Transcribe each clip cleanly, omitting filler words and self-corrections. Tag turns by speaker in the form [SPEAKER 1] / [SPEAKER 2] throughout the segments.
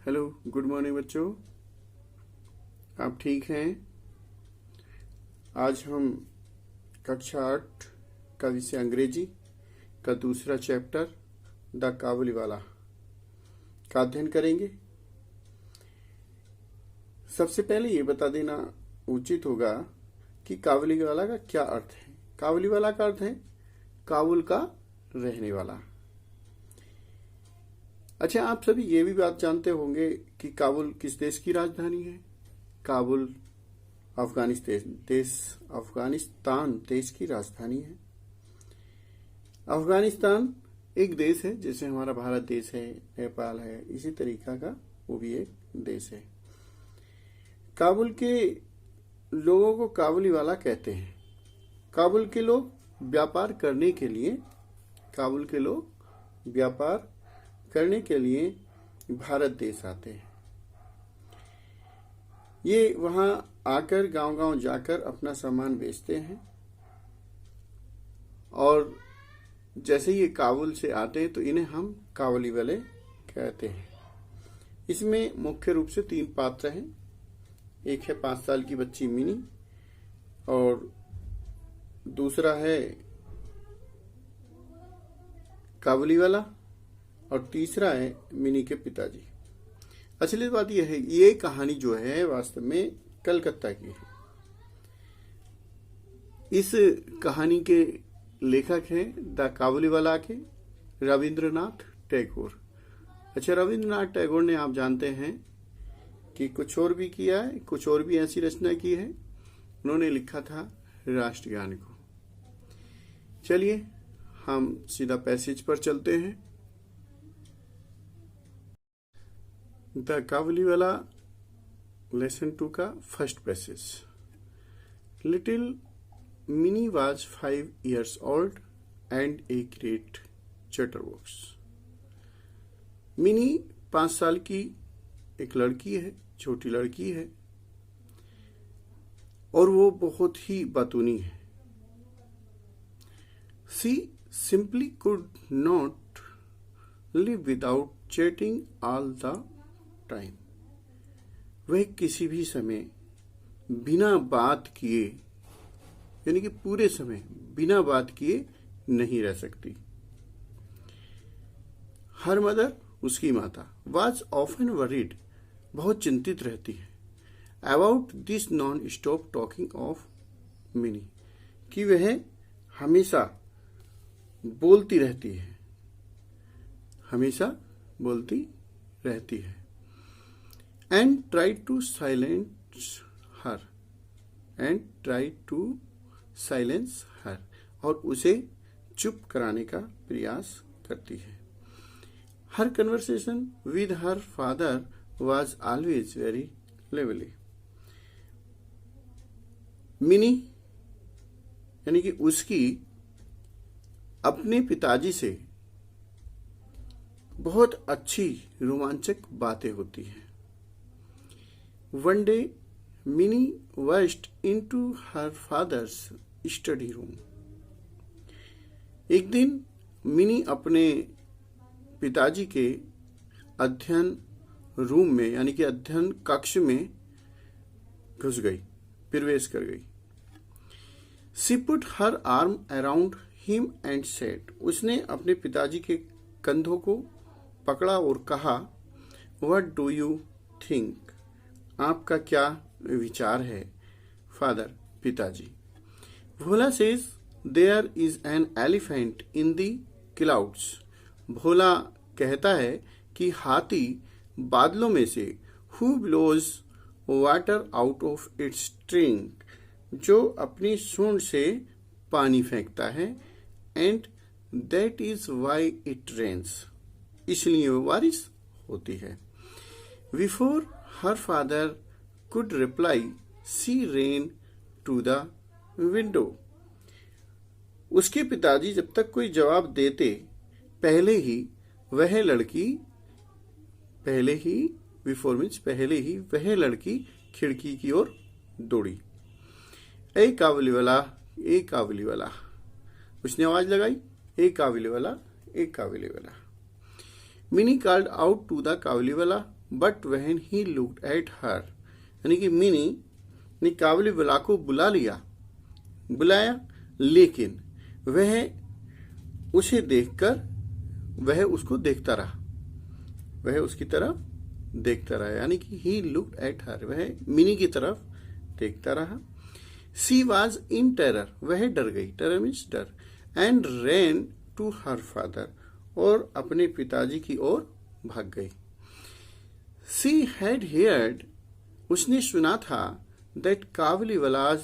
[SPEAKER 1] Hello, good morning बच्चों। आप ठीक हैं? आज हम कक्षा 8 का विषय अंग्रेजी का दूसरा चैप्टर द काबुलीवाला का अध्ययन करेंगे। सबसे पहले ये बता देना उचित होगा कि काबुलीवाला का क्या अर्थ है। काबुलीवाला का अर्थ है काबुल का रहने वाला। अच्छा, आप सभी ये भी बात जानते होंगे कि काबुल किस देश की राजधानी है। काबुल अफगानिस्तान देश की राजधानी है। अफगानिस्तान एक देश है, जैसे हमारा भारत देश है, नेपाल है, इसी तरीका का वो भी एक देश है। काबुल के लोगों को काबुलीवाला कहते हैं। काबुल के लोग व्यापार करने के लिए भारत देश आते हैं। ये वहां आकर गांव-गांव जाकर अपना सामान बेचते हैं और जैसे ये काबुल से आते हैं तो इन्हें हम काबुलीवाले कहते हैं। इसमें मुख्य रूप से 3 पात्र हैं। एक है 5 साल की बच्ची मिनी, और दूसरा है काबुलीवाला, और तीसरा है मिनी के पिताजी। असली बात यह है, ये कहानी जो है वास्तव में कलकत्ता की है। इस कहानी के लेखक हैं द काबुलीवाला के रविंद्रनाथ टैगोर। अच्छा, रविंद्रनाथ टैगोर ने, आप जानते हैं कि कुछ और भी किया है, कुछ और भी ऐसी रचना की है। उन्होंने लिखा था राष्ट्रगान को। चलिए हम सीधा पैसेज पर चलते हैं। द काबुलीवाला लेसन 2 का first passage. Little mini was 5 years old and a great chatterbox। Mini 5 साल की एक लड़की है, छोटी लड़की है, और वो बहुत ही बातूनी है। She simply could not live without chatting all the time. वह किसी भी समय बिना बात किए, यानी कि पूरे समय बिना बात किए नहीं रह सकती। हर मदर, उसकी माता, वाज ऑफन वरीड, बहुत चिंतित रहती है, about this non stop talking of mini, कि वह हमेशा बोलती रहती है, and tried to silence her, और उसे चुप कराने का प्रयास करती है। Her conversation with her father was always very lively। Mini यानी कि उसकी अपने पिताजी से बहुत अच्छी रोमांचक बातें होती हैं। One day, Minnie rushed into her father's study room। एक दिन मिनी अपने पिताजी के अध्ययन रूम में, यानी कि अध्ययन कक्ष में प्रवेश कर गई। She put her arm around him and said, उसने अपने पिताजी के कंधों को पकड़ा और कहा, What do you think? आपका क्या विचार है फादर, पिताजी। Bhola says there is an elephant in the clouds. Bhola कहता है कि हाथी बादलों में से, who blows water out of its trunk, जो अपनी सूंड से पानी फेंकता है, and that is why it rains, इसलिए वो बारिश होती है। Before her father could reply, she ran to the window। उसके पिताजी जब तक कोई जवाब देते, पहले ही वह लड़की खिड़की की ओर दौड़ी। ए काबुलीवाला, उसने आवाज लगाई, ए Kabuliwala. Mini called out to the Kabuliwala but when he looked at her, यानी कि मिनी ने काबुलीवाला को बुलाया, लेकिन वह उसे देखकर वह उसको देखता रहा, वह उसकी तरफ देखता रहा, यानी कि ही लुक्ड एट हर, वह मिनी की तरफ देखता रहा। सी वॉज इन टेरर, वह डर गई, टेरर मीन्स डर, and ran to her father, और अपने पिताजी की ओर भाग गई। सी हैड हियर्ड, उसने सुना था, दैट काबुलीवालाज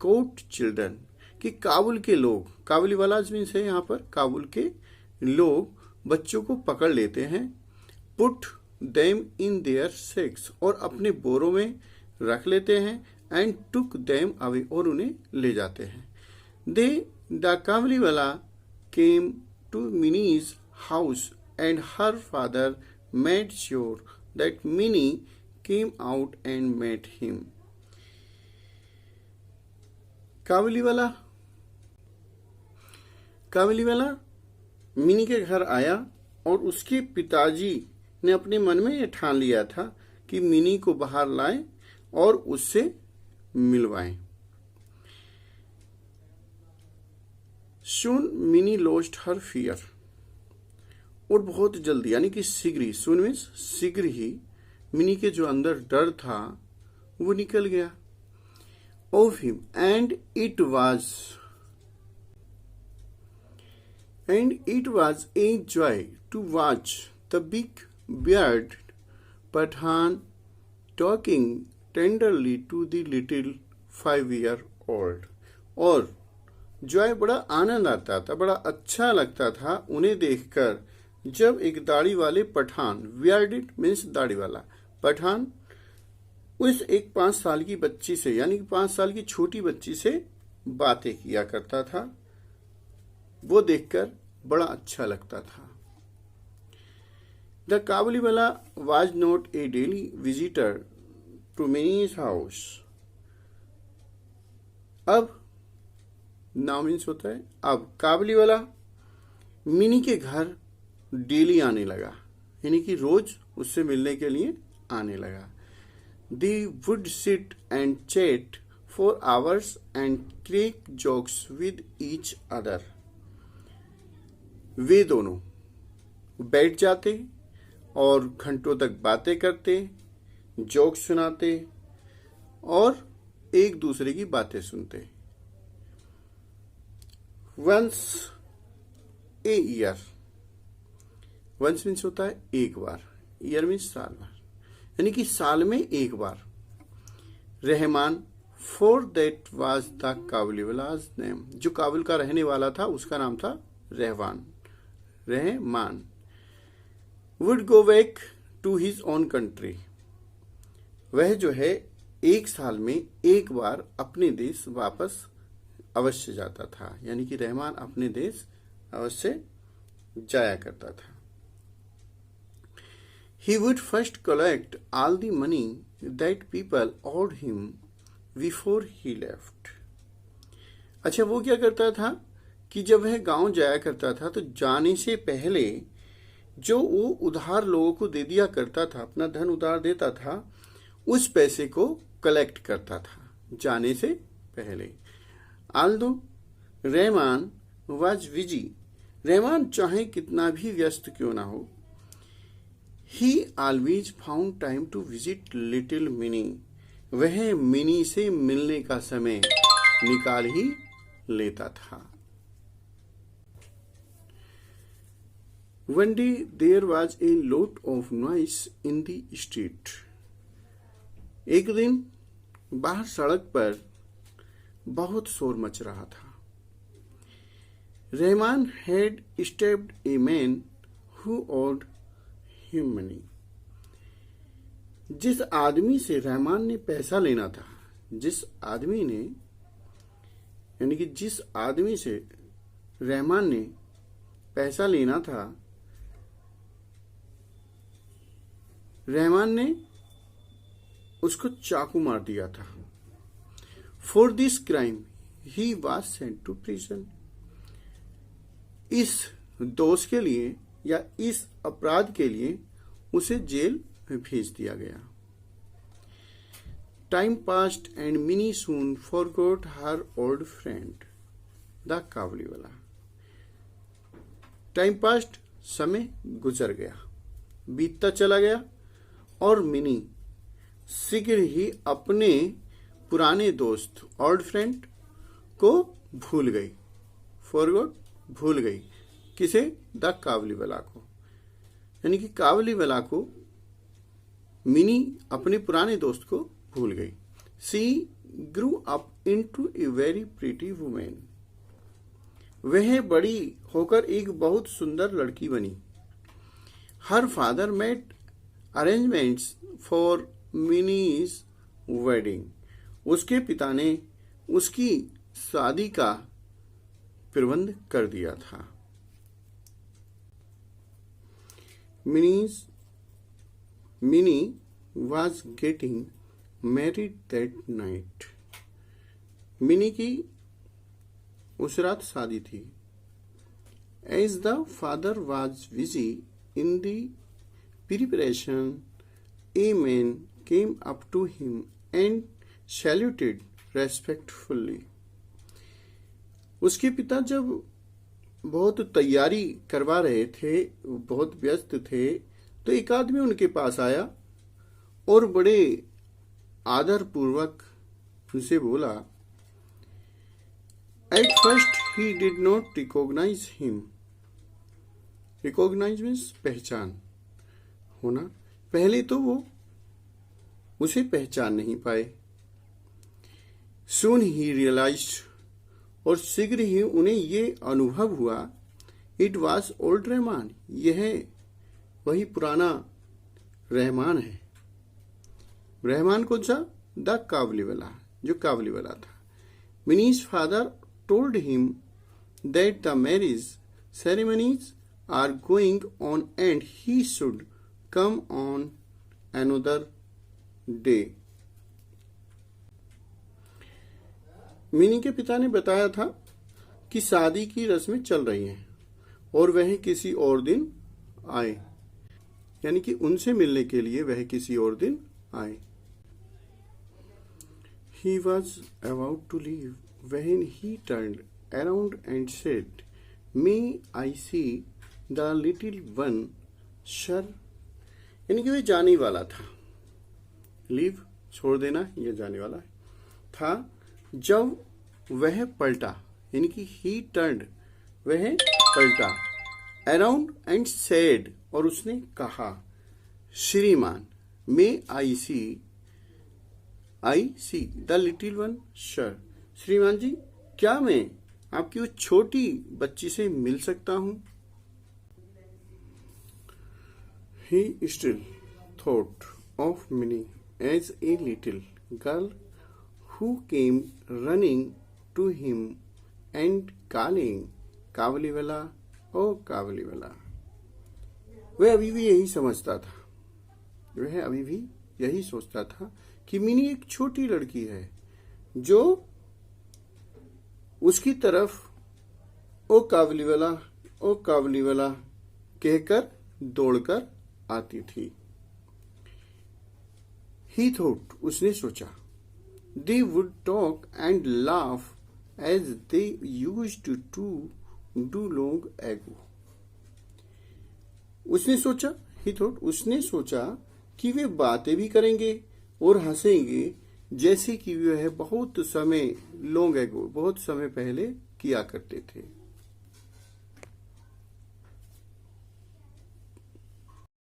[SPEAKER 1] कोट चिल्ड्रन, कि काबुल के लोग, काबुलीवालाज मीन्स है यहाँ पर काबुल के लोग बच्चों को पकड़ लेते हैं, put them in their sex, और अपने बोरों में रख लेते हैं, एंड टुक देम अवे, और उन्हें ले जाते हैं। The Kabuliwala came to Mini's house and her father made sure that Mini came out and met him. Kabuliwala Mini के घर आया और उसके पिताजी ने अपने मन में यह ठान लिया था कि मिनी को बाहर लाएं और उससे मिलवाएं। Soon mini lost her fear, और बहुत जल्दी, यानी कि शीघ्र ही, soon मीन्स शीघ्र ही, मिनी के जो अंदर डर था वो निकल गया। Of him, and it was a joy to watch the big beard Pathan talking tenderly to the little 5-year-old, और जॉय, बड़ा आनंद आता था, बड़ा अच्छा लगता था उन्हें देखकर, जब एक दाढ़ी वाले पठान, बियर्डेड मीन्स दाढ़ी वाला, पठान उस एक 5 साल की बच्ची से, यानी कि 5 साल की छोटी बच्ची से बातें किया करता था, वो देखकर बड़ा अच्छा लगता था। The Kabuliwala was not a daily visitor to Mini's house, अब नाउ मीन्स होता है अब, काबुलीवाला मिनी के घर डेली आने लगा, यानी कि रोज उससे मिलने के लिए आने लगा। They would sit and chat for hours and crack jokes with each other. वे दोनों बैठ जाते और घंटों तक बातें करते, जोक सुनाते और एक दूसरे की बातें सुनते। Once a year, once means होता है एक बार, ईयर मीन्स साल भर, यानी कि साल में एक बार, Rahman, for that was the Kabuliwala's name, जो काबुल का रहने वाला था उसका नाम था Rahman, would go back to his own country, वह जो है एक साल में एक बार अपने देश वापस अवश्य जाता था, यानी कि रहमान अपने देश अवश्य जाया करता था। He would first collect all the money that people owed him before he left. अच्छा, वो क्या करता था कि जब वह गांव जाया करता था तो जाने से पहले जो वो उधार लोगों को दे दिया करता था, अपना धन उधार देता था, उस पैसे को कलेक्ट करता था जाने से पहले। Although Rahman was busy, Rahman चाहे कितना भी व्यस्त क्यों ना हो, He always found time to visit little Minnie. वह मिनी से मिलने का समय निकाल ही लेता था। One day there was a lot of noise in the street. एक दिन बाहर सड़क पर बहुत शोर मच रहा था। Rahman had stabbed a man who owed money, जिस आदमी से रहमान ने पैसा लेना था, जिस आदमी ने, यानी कि जिस आदमी से रहमान ने पैसा लेना था, रहमान ने उसको चाकू मार दिया था। For this crime he was sent to prison, इस दोष के लिए या इस अपराध के लिए उसे जेल भेज दिया गया। Time passed and mini soon forgot her old friend the Kabuliwala. Time past, समय गुजर गया, बीतता चला गया, और मिनी शीघ्र ही अपने पुराने दोस्त ओल्ड फ्रेंड को भूल गई। फॉरगॉट, भूल गई। किसे? द काबुलीवाला को। यानी कि काबुलीवाला को मिनी अपने पुराने दोस्त को भूल गई। She grew up into a very pretty women. वह बड़ी होकर एक बहुत सुंदर लड़की बनी। Her father made arrangements for Mini's wedding. उसके पिता ने उसकी शादी का प्रबंध कर दिया था। Mini was getting married that night. Mini की उस रात शादी थी। As the father was busy in the preparation, a man came up to him and saluted respectfully. उसके पिता जब बहुत तैयारी करवा रहे थे, बहुत व्यस्त थे, तो एक आदमी उनके पास आया और बड़े आदर पूर्वक उनसे बोला। At first he did not recognize him. Recognize means पहचान होना। पहले तो वो उसे पहचान नहीं पाए। Soon he realized, और शीघ्र ही उन्हें ये अनुभव हुआ, It was old रहमान, यह वही पुराना रहमान है। रहमान कौन सा? द काबुलीवाला, जो काबुलीवाला था। Minis father told him that the marriage ceremonies are going on and he should come on another day. Mini के पिता ने बताया था कि शादी की रस्में चल रही हैं और वह किसी और दिन आए, यानी कि उनसे मिलने के लिए वह किसी और दिन आए। He was about to leave when he turned around and said, May I see the little one, sir? यानी कि वह जाने वाला था। लीव, छोड़ देना, यह जाने वाला था। जब वह पलटा, यानी कि he turned, वह पलटा, around and said, और उसने कहा, श्रीमान, May I see the little one, sir? श्रीमान जी, क्या मैं आपकी उस छोटी बच्ची से मिल सकता हूं? He still thought of Minnie as a little girl who came running to him and calling, Kabuliwala, ओ काबुलीवाला। वह अभी भी यही समझता था, वह अभी भी यही सोचता था कि मिनी एक छोटी लड़की है जो उसकी तरफ ओ काबुलीवाला कहकर दौड़कर आती थी। He thought, उसने सोचा, they would talk and laugh as they used to do long ago. उसने सोचा कि वे बातें भी करेंगे और हंसेंगे जैसे कि वह बहुत समय पहले किया करते थे।